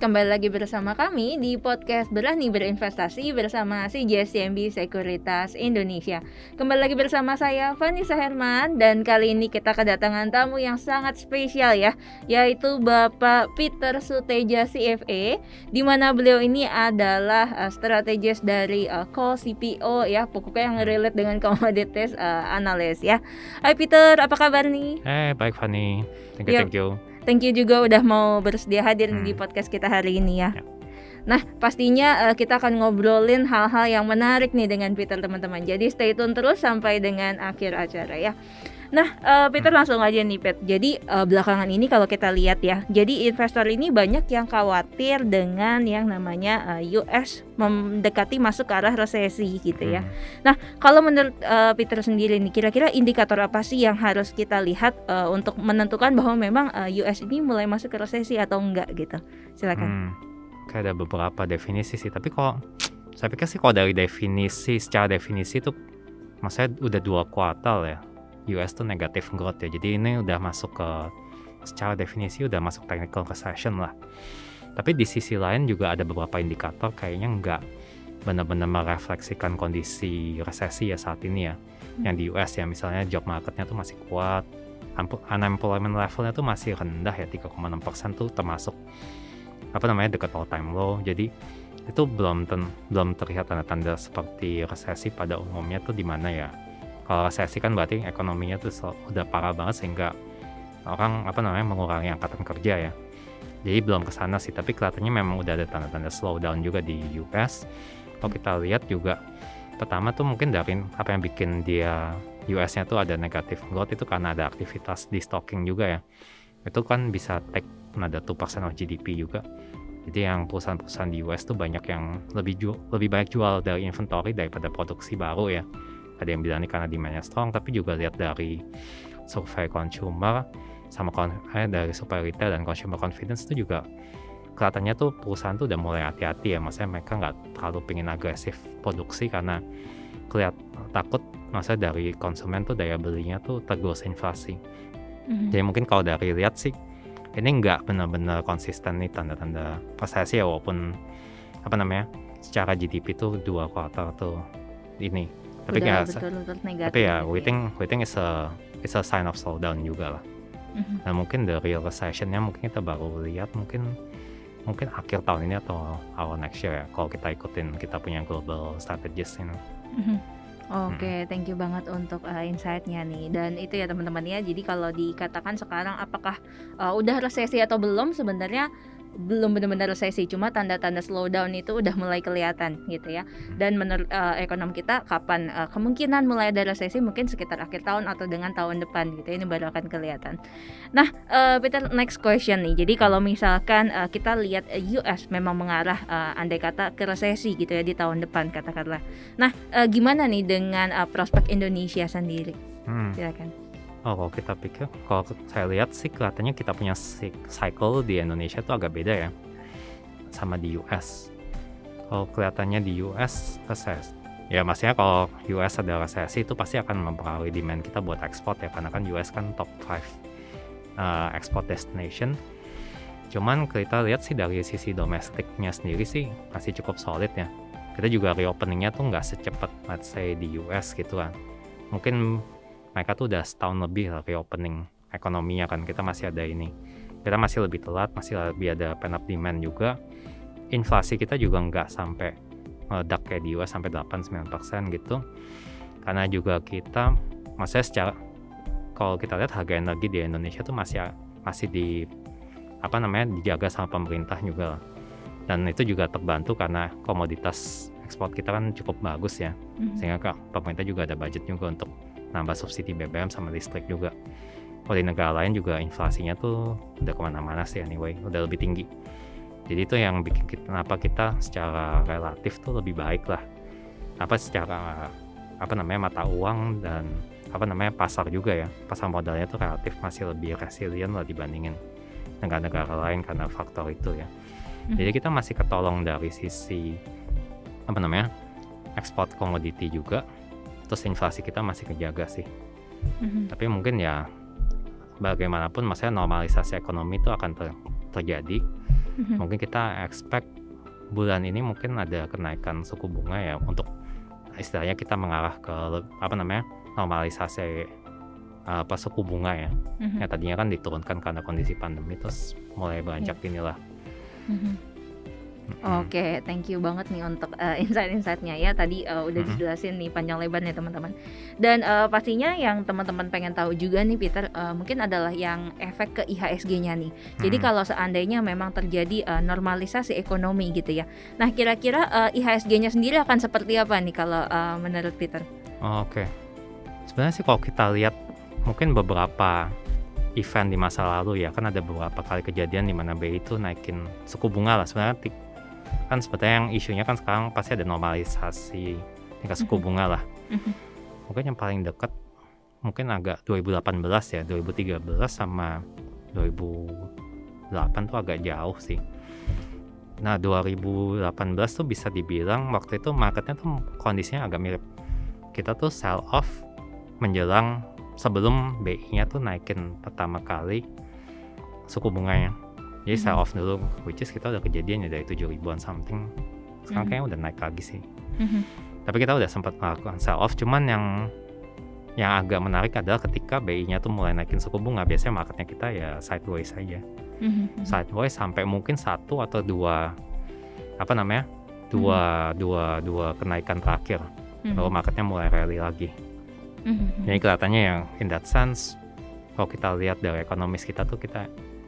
kembali lagi bersama kami di podcast Berani Berinvestasi bersama CGS-CIMB Sekuritas Indonesia. Kembali lagi bersama saya Vanessa Herman, dan kali ini kita kedatangan tamu yang sangat spesial ya, yaitu Bapak Peter Suteja CFA, di mana beliau ini adalah strategis dari call CPO ya, pokoknya yang relate dengan commodities analyst ya. Hai Peter, apa kabar nih? Baik Fanny, thank you. Thank you juga udah mau bersedia hadir di podcast kita hari ini ya. Nah, pastinya kita akan ngobrolin hal-hal yang menarik nih dengan Peter teman-teman. Jadi stay tune terus sampai dengan akhir acara ya. Nah, Peter langsung aja nih Pet. Jadi belakangan ini kalau kita lihat ya, jadi investor ini banyak yang khawatir dengan yang namanya US mendekati masuk ke arah resesi gitu ya. Nah, kalau menurut Peter sendiri nih, kira-kira indikator apa sih yang harus kita lihat untuk menentukan bahwa memang US ini mulai masuk ke resesi atau enggak gitu? Silakan. Kayak ada beberapa definisi sih, tapi kalau saya pikir sih kalau dari definisi, secara definisi tuh maksudnya udah 2 kuartal ya US tuh negative growth ya, jadi ini udah masuk ke, secara definisi udah masuk technical recession lah. Tapi di sisi lain juga ada beberapa indikator kayaknya nggak benar-benar merefleksikan kondisi resesi ya saat ini ya. Yang di US ya, misalnya job marketnya tuh masih kuat, unemployment levelnya tuh masih rendah ya, 3,6% tuh termasuk dekat all time low. Jadi itu belum terlihat tanda-tanda seperti resesi pada umumnya tuh di mana ya. Kalau resesi kan berarti ekonominya tuh udah parah banget sehingga orang mengurangi angkatan kerja ya. Jadi belum kesana sih, tapi kelihatannya memang udah ada tanda-tanda slowdown juga di US. Kalau kita lihat juga, pertama tuh mungkin dari apa yang bikin dia US-nya tuh ada negative growth itu karena ada aktivitas destocking juga ya. Itu kan bisa take another 2% of GDP juga. Jadi yang perusahaan-perusahaan di US tuh banyak yang lebih banyak jual dari inventory daripada produksi baru ya. Ada yang bilang ini karena demand-nya strong, tapi juga lihat dari survei consumer sama dari survei retail dan consumer confidence itu juga kelihatannya tuh perusahaan tuh udah mulai hati-hati ya. Maksudnya mereka nggak terlalu pengen agresif produksi karena takut maksudnya dari konsumen tuh daya belinya tuh tergerus inflasi. Jadi mungkin kalau dari lihat sih ini nggak benar-benar konsisten nih tanda-tanda resesi ya, walaupun secara GDP tuh 2 kuartal tuh ini. Tapi we think it's a sign of slowdown juga lah. Nah mungkin the real recessionnya mungkin kita baru lihat mungkin akhir tahun ini atau awal next year ya, kalau kita ikutin kita punya global strategist ini. Oke, thank you banget untuk insight-nya nih. Dan itu ya teman-teman ya, jadi kalau dikatakan sekarang apakah udah resesi atau belum, sebenarnya belum benar-benar resesi, cuma tanda-tanda slowdown itu udah mulai kelihatan gitu ya. Dan menurut ekonom kita kapan kemungkinan mulai ada resesi, mungkin sekitar akhir tahun atau dengan tahun depan gitu, ini baru akan kelihatan. Nah Peter, next question nih, jadi kalau misalkan kita lihat US memang mengarah andai kata ke resesi gitu ya di tahun depan katakanlah. Nah gimana nih dengan prospek Indonesia sendiri? Silakan. Kalau kita pikir, kalau saya lihat sih kelihatannya kita punya cycle di Indonesia tuh agak beda ya sama di US. Kalau kelihatannya di US resesi, ya maksudnya kalau US ada resesi itu pasti akan mempengaruhi demand kita buat ekspor ya, karena kan US kan top 5 export destination. Cuman kita lihat sih dari sisi domestiknya sendiri sih masih cukup solid ya. Kita juga reopeningnya tuh nggak secepat let's say di US gitu kan. Mungkin mereka tuh udah setahun lebih lah reopening ekonominya kan, kita masih ada ini. Kita masih lebih telat, masih lebih ada pent up demand juga. Inflasi kita juga nggak sampai meledak kayak di US sampai 8-9% gitu. Karena juga kita, maksudnya secara, kalau kita lihat harga energi di Indonesia tuh masih dijaga sama pemerintah juga lah. Dan itu juga terbantu karena komoditas ekspor kita kan cukup bagus ya. Sehingga pemerintah juga ada budget juga untuk nambah subsidi BBM sama listrik juga. Kalau di negara lain juga inflasinya tuh udah kemana-mana sih anyway, udah lebih tinggi. Jadi itu yang bikin kenapa kita secara relatif tuh lebih baik lah. Secara mata uang dan pasar juga ya. Pasar modalnya tuh relatif masih lebih resilient lah dibandingin negara-negara lain karena faktor itu ya. Jadi kita masih ketolong dari sisi ekspor komoditi juga. Terus inflasi kita masih kejaga sih. Tapi mungkin ya bagaimanapun maksudnya normalisasi ekonomi itu akan terjadi. Mungkin kita expect bulan ini mungkin ada kenaikan suku bunga ya, untuk istilahnya kita mengarah ke normalisasi suku bunga ya. Yang tadinya kan diturunkan karena kondisi pandemi, terus mulai beranjak inilah. Oke, thank you banget nih untuk insight-insightnya ya. Tadi udah dijelasin nih panjang lebar nih teman-teman. Dan pastinya yang teman-teman pengen tahu juga nih Peter, mungkin adalah yang efek ke IHSG-nya nih. Jadi kalau seandainya memang terjadi normalisasi ekonomi gitu ya. Nah, kira-kira IHSG-nya sendiri akan seperti apa nih kalau menurut Peter? Oke. Sebenarnya sih kalau kita lihat mungkin beberapa event di masa lalu ya, kan ada beberapa kali kejadian di mana BI itu naikin suku bunga lah. Sebenarnya kan sebetulnya yang isunya kan sekarang pasti ada normalisasi tingkat suku bunga lah. Mungkin yang paling dekat mungkin agak 2018 ya, 2013 sama 2008 tuh agak jauh sih. Nah 2018 tuh bisa dibilang waktu itu marketnya tuh kondisinya agak mirip. Kita tuh sell off menjelang sebelum BI-nya tuh naikin pertama kali suku bunganya. Jadi sell off dulu, which is kita udah kejadian ya dari 7.000-an something. Sekarang kayaknya udah naik lagi sih. Tapi kita udah sempat melakukan sell off. Cuman yang agak menarik adalah ketika BI-nya tuh mulai naikin suku bunga, biasanya marketnya kita ya sideways aja. Sideways sampai mungkin satu atau dua kenaikan terakhir. Lalu marketnya mulai rally lagi. Jadi kelihatannya yang in that sense, kalau kita lihat dari ekonomis kita tuh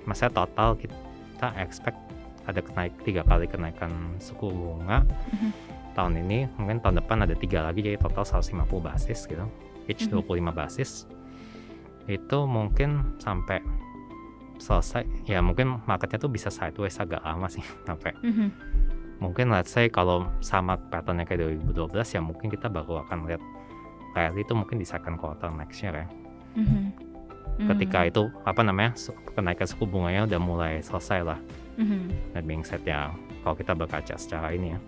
masa total kita expect ada 3 kali kenaikan suku bunga tahun ini. Mungkin tahun depan ada 3 lagi, jadi total 150 basis gitu, each 25 basis. Itu mungkin sampai selesai ya, mungkin marketnya tuh bisa sideways agak lama sih sampai mungkin let's say kalau sama patternnya kayak 2012 ya, mungkin kita baru akan lihat rally itu mungkin di second quarter next year ya. Ketika itu kenaikan suku bunganya udah mulai selesai lah. That being said ya, kalau kita berkaca secara ini ya.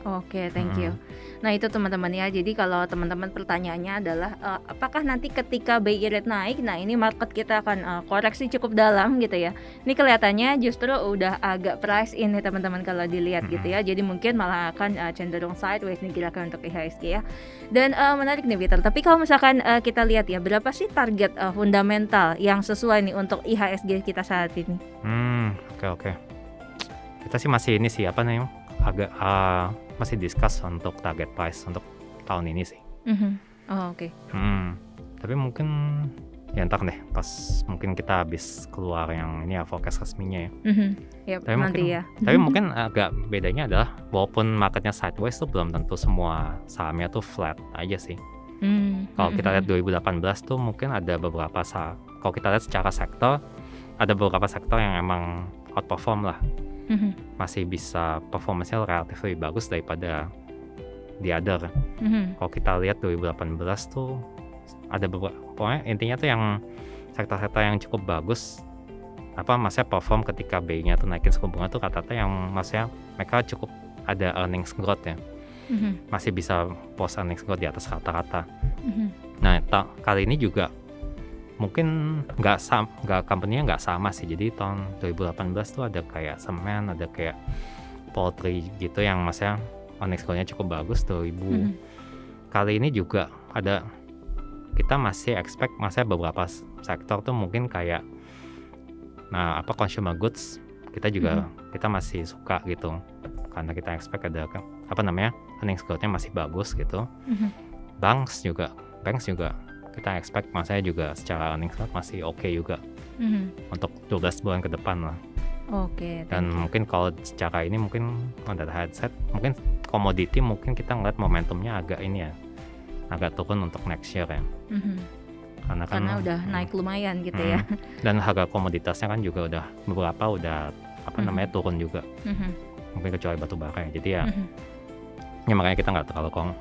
Oke, thank you. Nah itu teman-teman ya, jadi kalau teman-teman pertanyaannya adalah apakah nanti ketika BI rate naik, nah ini market kita akan koreksi cukup dalam gitu ya. Ini kelihatannya justru udah agak price in nih teman-teman kalau dilihat gitu ya. Jadi mungkin malah akan cenderung sideways nih gerakan untuk IHSG ya. Dan menarik nih Peter, tapi kalau misalkan kita lihat ya, berapa sih target fundamental yang sesuai nih untuk IHSG kita saat ini? Oke. Kita sih masih ini sih agak masih discuss untuk target price untuk tahun ini sih. Oke. Tapi mungkin ya ntar deh pas mungkin kita habis keluar yang ini ya, forecast resminya ya. Yep, tapi nanti mungkin, ya. Tapi mungkin agak bedanya adalah walaupun marketnya sideways tuh belum tentu semua sahamnya tuh flat aja sih. Kalau kita lihat 2018 tuh mungkin ada beberapa kalau kita lihat secara sektor, ada beberapa sektor yang emang outperform lah. Masih bisa performance-nya relatif lebih bagus daripada the other. Kalau kita lihat 2018 tuh ada beberapa, pokoknya intinya tuh yang sektor-sektor yang cukup bagus maksudnya perform ketika BI-nya tuh naikin suku bunga tuh rata-rata yang maksudnya mereka cukup ada earnings growth ya. Masih bisa post earnings growth di atas rata-rata. Nah kali ini juga mungkin company-nya nggak sama sih. Jadi tahun 2018 tuh ada kayak semen, ada kayak poultry gitu yang maksudnya earnings growth-nya cukup bagus 2000. Kali ini juga ada, kita masih expect maksudnya beberapa sektor tuh mungkin kayak consumer goods kita juga kita masih suka gitu, karena kita expect ada earnings growth-nya masih bagus gitu. Banks juga kita expect masanya juga secara earnings growth masih oke juga untuk 12 bulan ke depan lah. Oke. Dan mungkin kalau secara ini mungkin on that headset mungkin komoditi mungkin kita ngeliat momentumnya agak turun untuk next year ya. Karena udah naik lumayan gitu ya. Dan harga komoditasnya kan juga udah beberapa turun juga. Mungkin kecuali batu bara ya. Jadi ya makanya kita nggak terlalu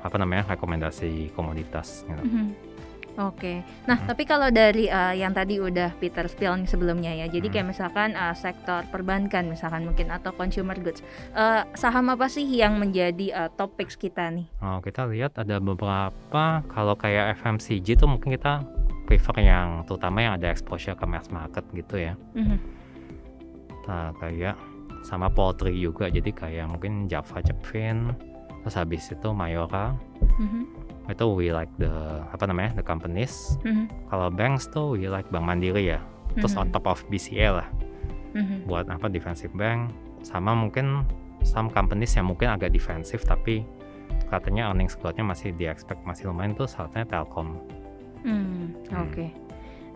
rekomendasi komoditas gitu. Oke. Nah, tapi kalau dari yang tadi udah Peter spill nih sebelumnya ya. Jadi kayak misalkan sektor perbankan misalkan mungkin atau consumer goods. Saham apa sih yang menjadi top picks kita nih? Kita lihat ada beberapa, kalau kayak FMCG tuh mungkin kita prefer yang terutama yang ada exposure ke mass market gitu ya. Nah, kayak sama poultry juga, jadi kayak mungkin Java Chepvin, terus habis itu Mayora. Itu we like the companies. Kalau banks tuh we like Bank Mandiri ya, terus on top of BCA lah buat defensive bank, sama mungkin some companies yang mungkin agak defensif tapi katanya earnings growth-nya masih di-expect masih lumayan, tuh salah satunya Telkom. Oke.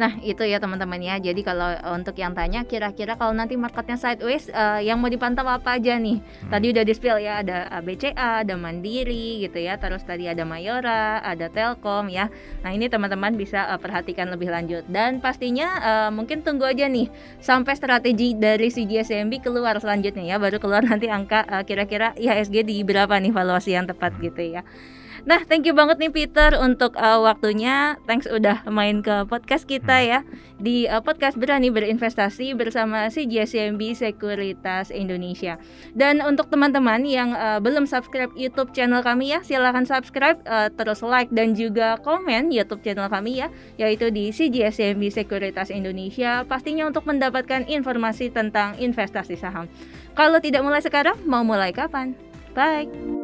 Nah itu ya teman-teman ya, jadi kalau untuk yang tanya kira-kira kalau nanti marketnya sideways, yang mau dipantau apa aja nih? Tadi udah di-spill ya, ada BCA, ada Mandiri gitu ya, terus tadi ada Mayora, ada Telkom ya. Nah ini teman-teman bisa perhatikan lebih lanjut, dan pastinya mungkin tunggu aja nih sampai strategi dari CGSCMB keluar selanjutnya ya, baru keluar nanti angka kira-kira IHSG di berapa nih valuasi yang tepat gitu ya. Nah, thank you banget nih Peter untuk waktunya. Thanks udah main ke podcast kita ya, di podcast Berani Berinvestasi bersama CGSCMB Sekuritas Indonesia. Dan untuk teman-teman yang belum subscribe YouTube channel kami ya, silahkan subscribe, terus like dan juga komen YouTube channel kami ya, yaitu di CGSCMB Sekuritas Indonesia, pastinya untuk mendapatkan informasi tentang investasi saham. Kalau tidak mulai sekarang, mau mulai kapan? Bye!